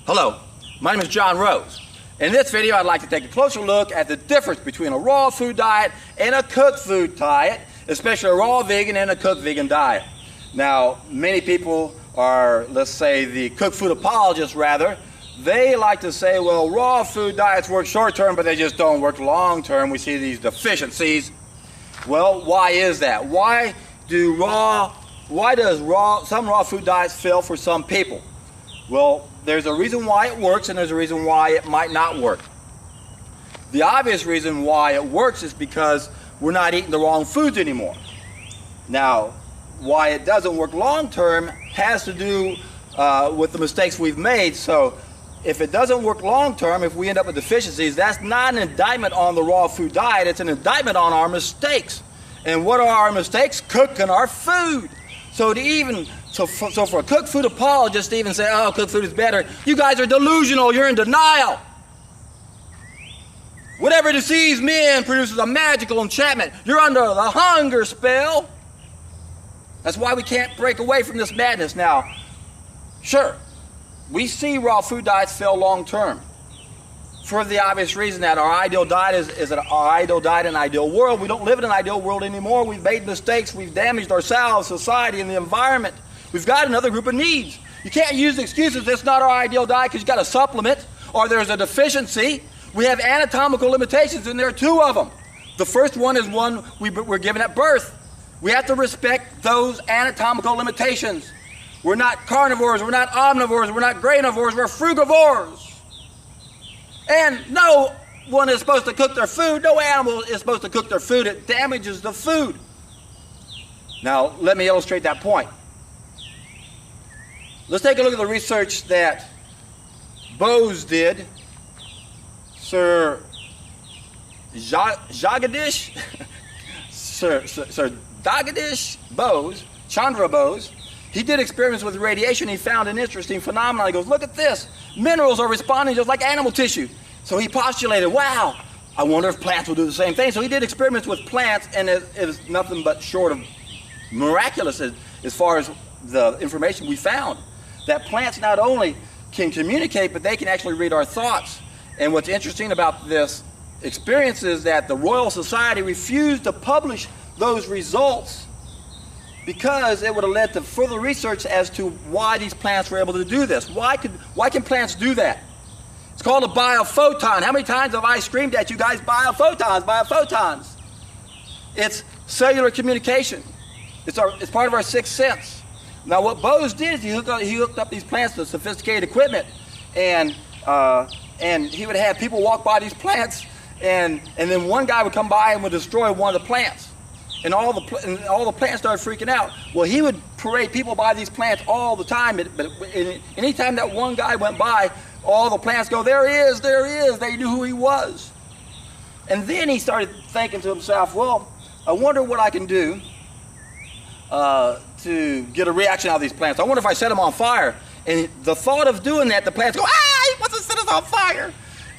Hello, my name is John Rose. In this video, I'd like to take a closer look at the difference between a raw food diet and a cooked food diet, especially a raw vegan and a cooked vegan diet. Now, many people are, let's say, the cooked food apologists rather. They like to say, well, raw food diets work short term, but they just don't work long term. We see these deficiencies. Well, why is that? Why does some raw food diets fail for some people? Well, there's a reason why it works and there's a reason why it might not work. The obvious reason why it works is because we're not eating the wrong foods anymore. Now, why it doesn't work long term has to do with the mistakes we've made. So if it doesn't work long term, if we end up with deficiencies, that's not an indictment on the raw food diet, it's an indictment on our mistakes. And what are our mistakes? Cooking our food. So for a cooked food apologist to even say, oh, cooked food is better, you guys are delusional, you're in denial. Whatever deceives men produces a magical enchantment. You're under the hunger spell. That's why we can't break away from this madness. Now, sure, we see raw food diets fail long term for the obvious reason that our ideal diet is our ideal diet in an ideal world. We don't live in an ideal world anymore. We've made mistakes. We've damaged ourselves, society, and the environment. We've got another group of needs. You can't use excuses, it's not our ideal diet because you've got a supplement or there's a deficiency. We have anatomical limitations, and there are two of them. The first one is one we're given at birth. We have to respect those anatomical limitations. We're not carnivores, we're not omnivores, we're not grainivores, we're frugivores. And no one is supposed to cook their food. No animal is supposed to cook their food. It damages the food. Now, let me illustrate that point. Let's take a look at the research that Bose did. Sir Jagadish Bose, Chandra Bose, he did experiments with radiation. He found an interesting phenomenon. He goes, look at this. Minerals are responding just like animal tissue. So he postulated, wow, I wonder if plants will do the same thing. So he did experiments with plants, and it is nothing but short of miraculous as far as the information we found. That plants not only can communicate, but they can actually read our thoughts. And what's interesting about this experience is that the Royal Society refused to publish those results because it would have led to further research as to why these plants were able to do this. Why can plants do that? It's called a biophoton. How many times have I screamed at you guys, biophotons, biophotons? It's cellular communication. It's part of our sixth sense. Now what Bose did is he hooked up these plants to sophisticated equipment, and he would have people walk by these plants, and then one guy would come by and would destroy one of the plants. And all the plants started freaking out. Well, he would parade people by these plants all the time, but anytime that one guy went by, all the plants go, there he is, there he is. They knew who he was. And then he started thinking to himself, well, I wonder what I can do to get a reaction out of these plants. I wonder if I set them on fire. And the thought of doing that, the plants go, ah, he wants to set us on fire.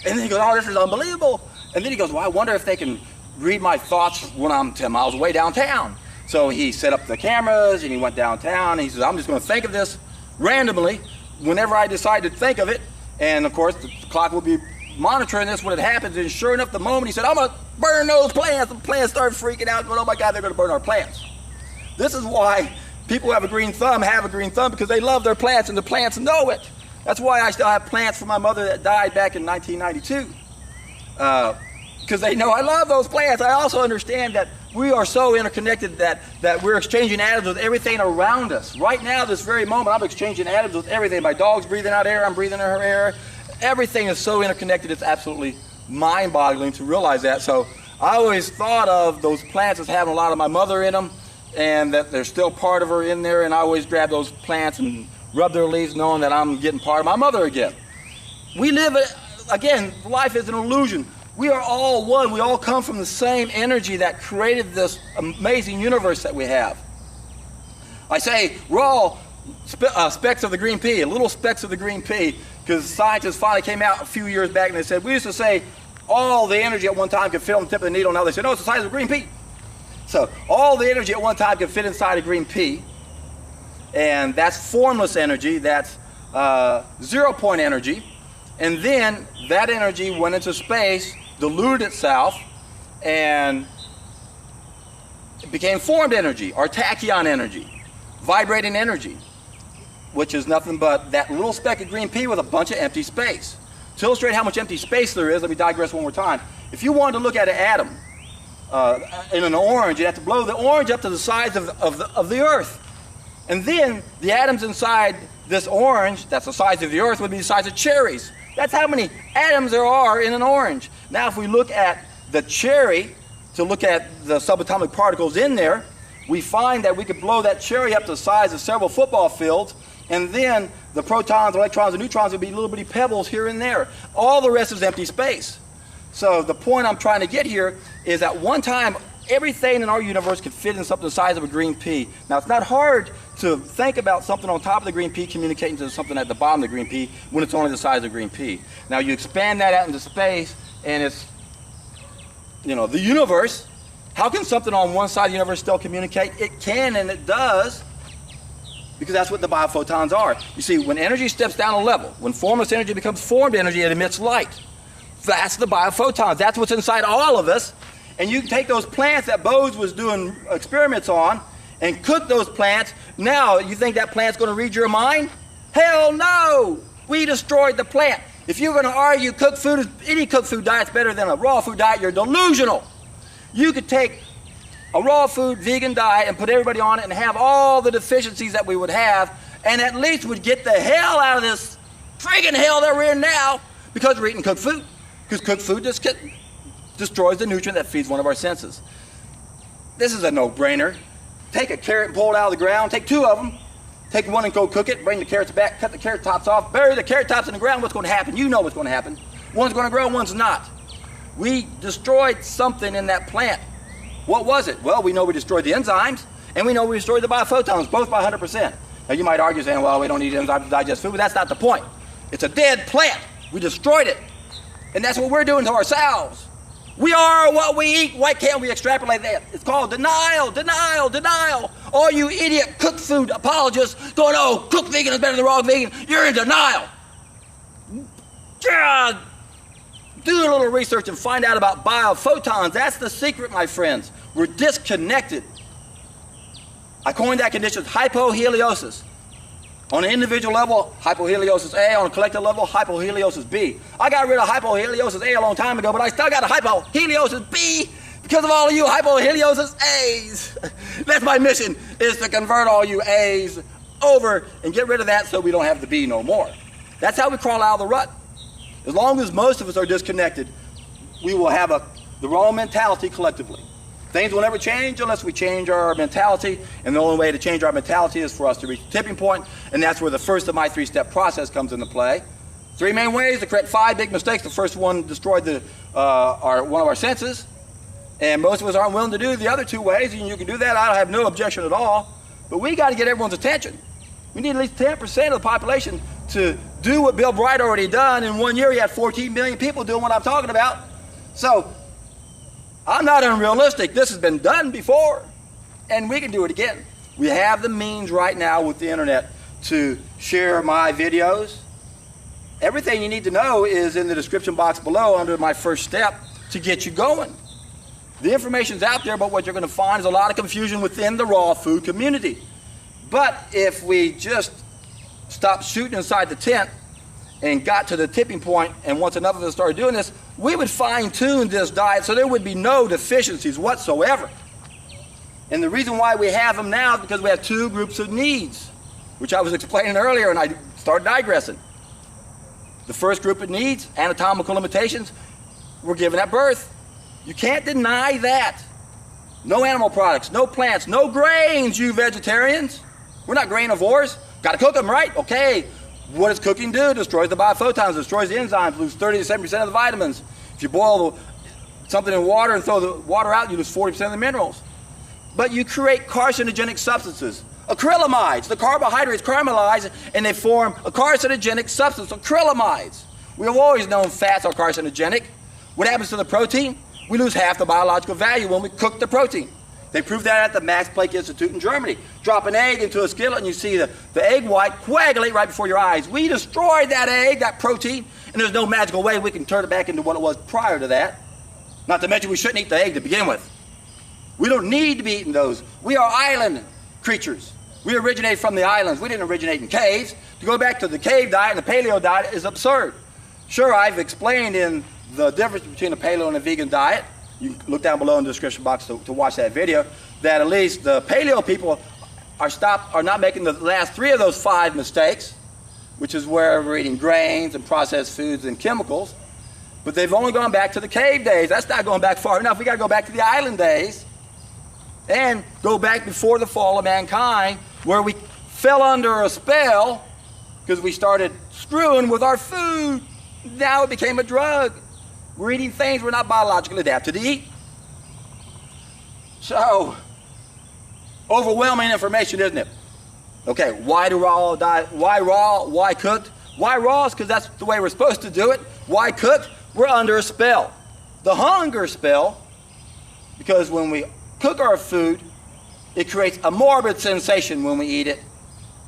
And then he goes, oh, this is unbelievable. And then he goes, well, I wonder if they can read my thoughts when I'm 10 miles away downtown. So he set up the cameras and he went downtown and he says, I'm just going to think of this randomly whenever I decide to think of it. And of course, the clock will be monitoring this when it happens. And sure enough, the moment he said, I'm going to burn those plants, the plants started freaking out. Going, oh my God, they're going to burn our plants. This is why people who have a green thumb because they love their plants and the plants know it. That's why I still have plants for my mother that died back in 1992. Because they know I love those plants. I also understand that we are so interconnected that we're exchanging atoms with everything around us. Right now, this very moment, I'm exchanging atoms with everything. My dog's breathing out air, I'm breathing in her air. Everything is so interconnected, it's absolutely mind-boggling to realize that. So I always thought of those plants as having a lot of my mother in them, and that there's still part of her in there, and I always grab those plants and rub their leaves knowing that I'm getting part of my mother again. We live, again, life is an illusion. We are all one. We all come from the same energy that created this amazing universe that we have. I say we're all specks of the green pea, little specks of the green pea, because scientists finally came out a few years back and they said, we used to say all the energy at one time could fit on the tip of the needle. Now they say, no, it's the size of a green pea. So all the energy at one time could fit inside a green pea, and that's formless energy. That's 0-point energy, and then that energy went into space, diluted itself, and it became formed energy, or tachyon energy, vibrating energy, which is nothing but that little speck of green pea with a bunch of empty space. To illustrate how much empty space there is, let me digress one more time. If you wanted to look at an atom in an orange, you'd have to blow the orange up to the size of the Earth. And then the atoms inside this orange, that's the size of the Earth, would be the size of cherries. That's how many atoms there are in an orange. Now if we look at the cherry, to look at the subatomic particles in there, we find that we could blow that cherry up to the size of several football fields, and then the protons, electrons, and neutrons would be little bitty pebbles here and there. All the rest is empty space. So the point I'm trying to get here is at one time, everything in our universe could fit in something the size of a green pea. Now it's not hard to think about something on top of the green pea communicating to something at the bottom of the green pea when it's only the size of a green pea. Now you expand that out into space, and it's, you know, the universe. How can something on one side of the universe still communicate? It can, and it does, because that's what the biophotons are. You see, when energy steps down a level, when formless energy becomes formed energy, it emits light. That's the biophotons. That's what's inside all of us. And you can take those plants that Bose was doing experiments on and cook those plants. Now, you think that plant's going to read your mind? Hell no! We destroyed the plant. If you're going to argue cooked food is, any cooked food diet's better than a raw food diet, you're delusional. You could take a raw food vegan diet and put everybody on it and have all the deficiencies that we would have, and at least would get the hell out of this friggin' hell that we're in now because we're eating cooked food. Because cooked food just destroys the nutrient that feeds one of our senses. This is a no-brainer. Take a carrot and pull it out of the ground. Take two of them. Take one and go cook it. Bring the carrots back. Cut the carrot tops off. Bury the carrot tops in the ground. What's going to happen? You know what's going to happen. One's going to grow, one's not. We destroyed something in that plant. What was it? Well, we know we destroyed the enzymes, and we know we destroyed the biophotons, both by 100%. Now, you might argue saying, well, we don't need enzymes to digest food, but that's not the point. It's a dead plant. We destroyed it. And that's what we're doing to ourselves. We are what we eat. Why can't we extrapolate that? It's called denial, denial, denial. All you idiot cooked food apologists going, oh, cooked vegan is better than raw vegan. You're in denial. God. Do a little research and find out about biophotons. That's the secret, my friends. We're disconnected. I coined that condition hypoheliosis. On an individual level, hypoheliosis A. On a collective level, hypoheliosis B. I got rid of hypoheliosis A a long time ago, but I still got a hypoheliosis B because of all of you hypoheliosis A's. That's my mission, is to convert all you A's over and get rid of that so we don't have the B no more. That's how we crawl out of the rut. As long as most of us are disconnected, we will have the wrong mentality collectively. Things will never change unless we change our mentality, and the only way to change our mentality is for us to reach the tipping point, and that's where the first of my three-step process comes into play. Three main ways to correct 5 big mistakes. The first one destroyed one of our senses, and most of us aren't willing to do the other 2 ways, and you can do that. I have no objection at all, but we got to get everyone's attention. We need at least 10% of the population to do what Bill Bright already done. In 1 year, he had 14 million people doing what I'm talking about. So, I'm not unrealistic. This has been done before, and we can do it again. We have the means right now with the internet to share my videos. Everything you need to know is in the description box below under my first step to get you going. The information's out there, but what you're going to find is a lot of confusion within the raw food community. But if we just stopped shooting inside the tent and got to the tipping point, and once enough of us started doing this, we would fine-tune this diet so there would be no deficiencies whatsoever. And the reason why we have them now is because we have 2 groups of needs, which I was explaining earlier, and I started digressing. The first group of needs, anatomical limitations, were given at birth. You can't deny that. No animal products, no plants, no grains, you vegetarians. We're not grainivores. Got to cook them, right? Okay. What does cooking do? Destroys the biophotons, destroys the enzymes, lose 30 to 70% of the vitamins. If you boil something in water and throw the water out, you lose 40% of the minerals. But you create carcinogenic substances. Acrylamides, the carbohydrates caramelize and they form a carcinogenic substance, acrylamides. We have always known fats are carcinogenic. What happens to the protein? We lose half the biological value when we cook the protein. They proved that at the Max Planck Institute in Germany. Drop an egg into a skillet and you see the egg white coagulate right before your eyes. We destroyed that egg, that protein, and there's no magical way we can turn it back into what it was prior to that. Not to mention we shouldn't eat the egg to begin with. We don't need to be eating those. We are island creatures. We originated from the islands. We didn't originate in caves. To go back to the cave diet and the paleo diet is absurd. Sure, I've explained in the difference between a paleo and a vegan diet. You can look down below in the description box to watch that video. That at least the paleo people are not making the last 3 of those 5 mistakes, which is where we're eating grains and processed foods and chemicals. But they've only gone back to the cave days. That's not going back far enough. We got to go back to the island days and go back before the fall of mankind, where we fell under a spell because we started screwing with our food. Now it became a drug. We're eating things we're not biologically adapted to eat. So, overwhelming information, isn't it? Okay, why do raw diet? Why raw? Why cooked? Why raw is because that's the way we're supposed to do it. Why cooked? We're under a spell. The hunger spell, because when we cook our food, it creates a morbid sensation when we eat it.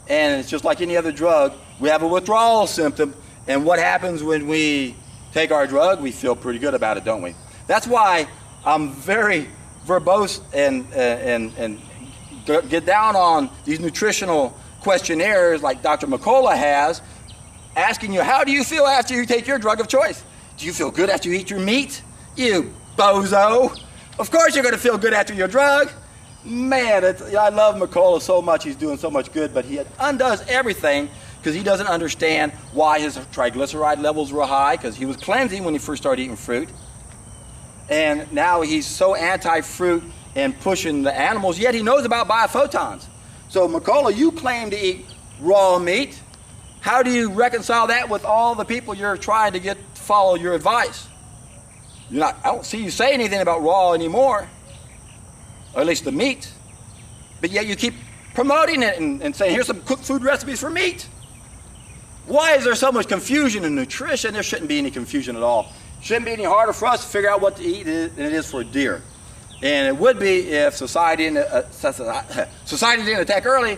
And it's just like any other drug. We have a withdrawal symptom. And what happens when we take our drug? We feel pretty good about it, don't we? That's why I'm very verbose and get down on these nutritional questionnaires like Dr. McCullough has, asking you, how do you feel after you take your drug of choice? Do you feel good after you eat your meat? You bozo. Of course you're going to feel good after your drug. Man, I love McCullough so much. He's doing so much good, but he undoes everything because he doesn't understand why his triglyceride levels were high, because he was cleansing when he first started eating fruit. And now he's so anti-fruit and pushing the animals, yet he knows about biophotons. So McCullough, you claim to eat raw meat. How do you reconcile that with all the people you're trying to get to follow your advice? I don't see you say anything about raw anymore, or at least the meat, but yet you keep promoting it and saying, here's some cooked food recipes for meat. Why is there so much confusion in nutrition? There shouldn't be any confusion at all. It shouldn't be any harder for us to figure out what to eat than it is for deer. And it would be if society didn't attack early,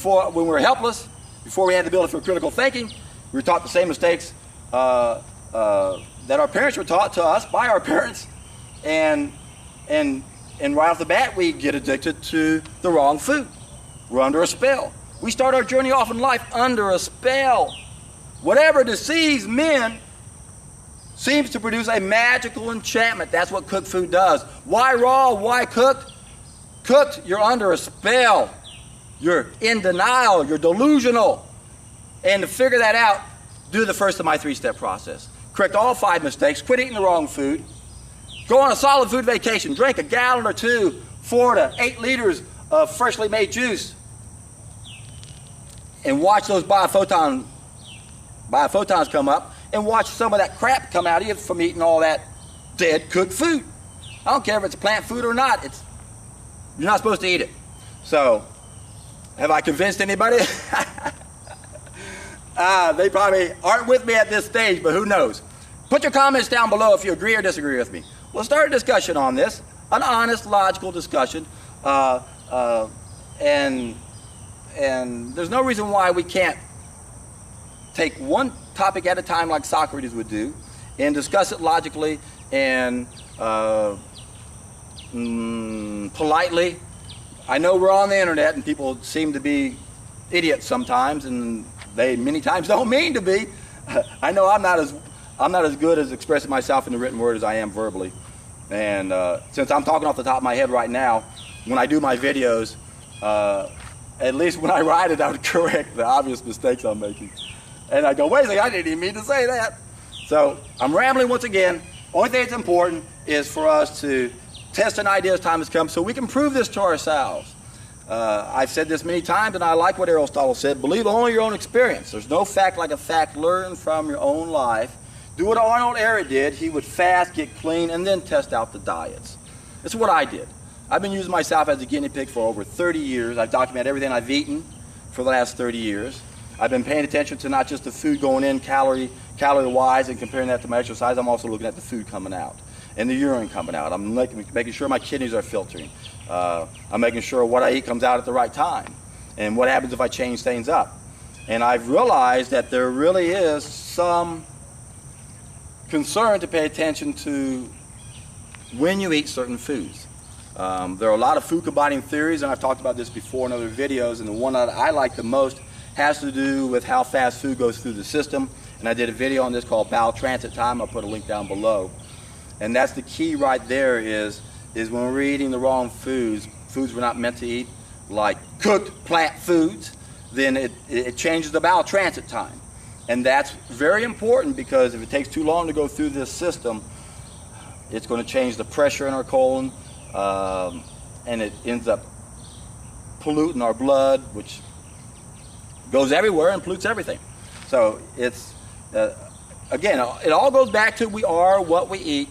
when we were helpless, before we had the ability for critical thinking. We were taught the same mistakes that our parents were taught to us by our parents, and right off the bat we get addicted to the wrong food. We're under a spell. We start our journey off in life under a spell. Whatever deceives men seems to produce a magical enchantment. That's what cooked food does. Why raw? Why cooked? Cooked, you're under a spell. You're in denial. You're delusional. And to figure that out, do the first of my 3-step process. Correct all 5 mistakes. Quit eating the wrong food. Go on a solid food vacation. Drink a gallon or 2, 4 to 8 liters of freshly made juice. And watch those biophotons come up, and watch some of that crap come out of you from eating all that dead cooked food. I don't care if it's plant food or not. You're not supposed to eat it. So, have I convinced anybody? They probably aren't with me at this stage, but who knows? Put your comments down below if you agree or disagree with me. We'll start a discussion on this, an honest, logical discussion, and there's no reason why we can't take one topic at a time like Socrates would do and discuss it logically and politely. I know we're on the internet and people seem to be idiots sometimes, and they many times don't mean to be. I know I'm not as good as expressing myself in the written word as I am verbally. And since I'm talking off the top of my head right now, when I do my videos, at least when I write it, I would correct the obvious mistakes I'm making. And I go, wait a second, I didn't even mean to say that. So I'm rambling once again. Only thing that's important is for us to test an idea as time has come so we can prove this to ourselves. I've said this many times, and I like what Aristotle said, believe only your own experience. There's no fact like a fact learned from your own life. Do what Arnold Ehret did. He would fast, get clean, and then test out the diets. That's what I did. I've been using myself as a guinea pig for over 30 years. I've documented everything I've eaten for the last 30 years. I've been paying attention to not just the food going in calorie-wise and comparing that to my exercise. I'm also looking at the food coming out. and the urine coming out. I'm making sure my kidneys are filtering. I'm making sure what I eat comes out at the right time. And what happens if I change things up? And I've realized that there really is some concern to pay attention to when you eat certain foods. There are a lot of food combining theories, and I've talked about this before in other videos, and the one that I like the most has to do with how fast food goes through the system. And I did a video on this called bowel transit time. I'll put a link down below. And that's the key right there is when we're eating the wrong foods we're not meant to eat, like cooked plant foods, then it changes the bowel transit time. And that's very important, because if it takes too long to go through this system, it's going to change the pressure in our colon, and it ends up polluting our blood, which goes everywhere and pollutes everything. So it's, again, it all goes back to we are what we eat.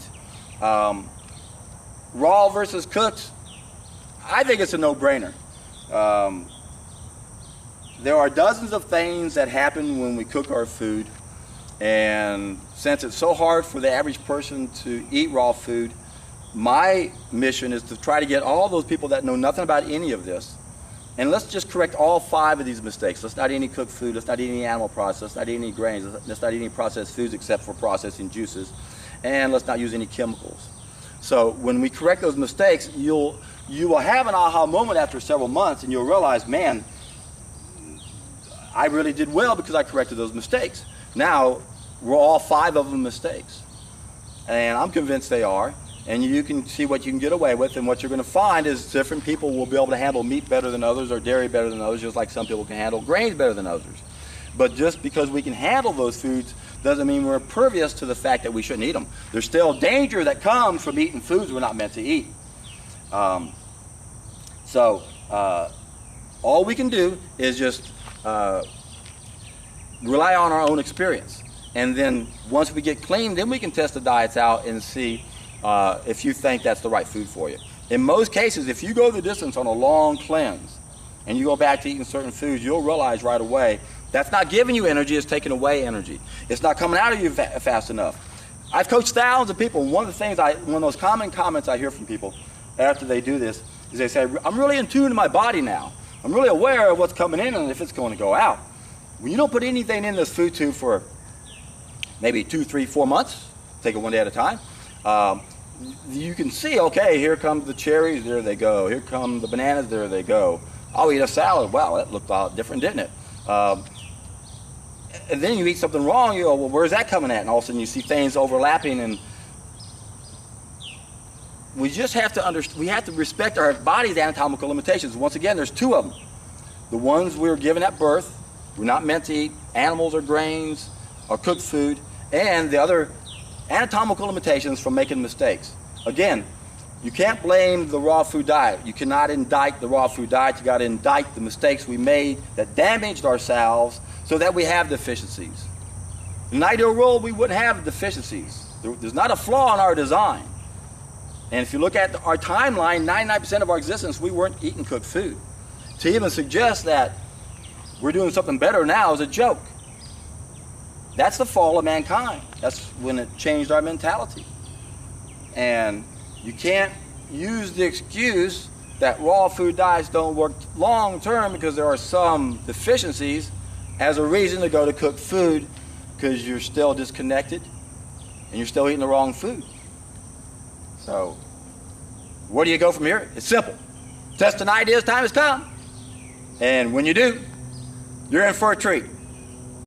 Raw versus cooked, I think it's a no-brainer. There are dozens of things that happen when we cook our food, and since it's so hard for the average person to eat raw food, my mission is to try to get all those people that know nothing about any of this, and let's just correct all 5 of these mistakes. Let's not eat any cooked food, let's not eat any animal products, let's not eat any grains, let's not eat any processed foods except for processing juices, and let's not use any chemicals. So when we correct those mistakes, you will have an aha moment after several months, and you'll realize, man, I really did well because I corrected those mistakes. Now, we're all 5 of them mistakes. And I'm convinced they are. And you can see what you can get away with, and what you're going to find is different people will be able to handle meat better than others, or dairy better than others, just like some people can handle grains better than others. But just because we can handle those foods doesn't mean we're impervious to the fact that we shouldn't eat them. There's still danger that comes from eating foods we're not meant to eat. All we can do is just rely on our own experience. And then once we get clean, then we can test the diets out and see if you think that's the right food for you. In most cases, if you go the distance on a long cleanse and you go back to eating certain foods, you'll realize right away that's not giving you energy, it's taking away energy. It's not coming out of you fast enough. I've coached thousands of people, and one of those common comments I hear from people after they do this is they say, I'm really in tune to my body now. I'm really aware of what's coming in and if it's going to go out. When you don't put anything in this food tube for maybe 2, 3, 4 months, take it one day at a time, you can see, okay, here come the cherries, there they go. Here come the bananas, there they go. I'll eat a salad. Wow, that looked a lot different, didn't it? And then you eat something wrong, you go, well, where's that coming at? And all of a sudden you see things overlapping, and we just have to we have to respect our body's anatomical limitations. Once again, there's 2 of them. The ones we were given at birth, we're not meant to eat animals or grains or cooked food, and the other anatomical limitations from making mistakes. Again, you can't blame the raw food diet. You cannot indict the raw food diet. You got to indict the mistakes we made that damaged ourselves so that we have deficiencies. In an ideal world, we wouldn't have deficiencies. There's not a flaw in our design. And if you look at our timeline, 99% of our existence, we weren't eating cooked food. To even suggest that we're doing something better now is a joke. That's the fall of mankind. That's when it changed our mentality. And you can't use the excuse that raw food diets don't work long term because there are some deficiencies as a reason to go to cooked food, because you're still disconnected and you're still eating the wrong food. So where do you go from here? It's simple. Testing ideas, time has come. And when you do, you're in for a treat.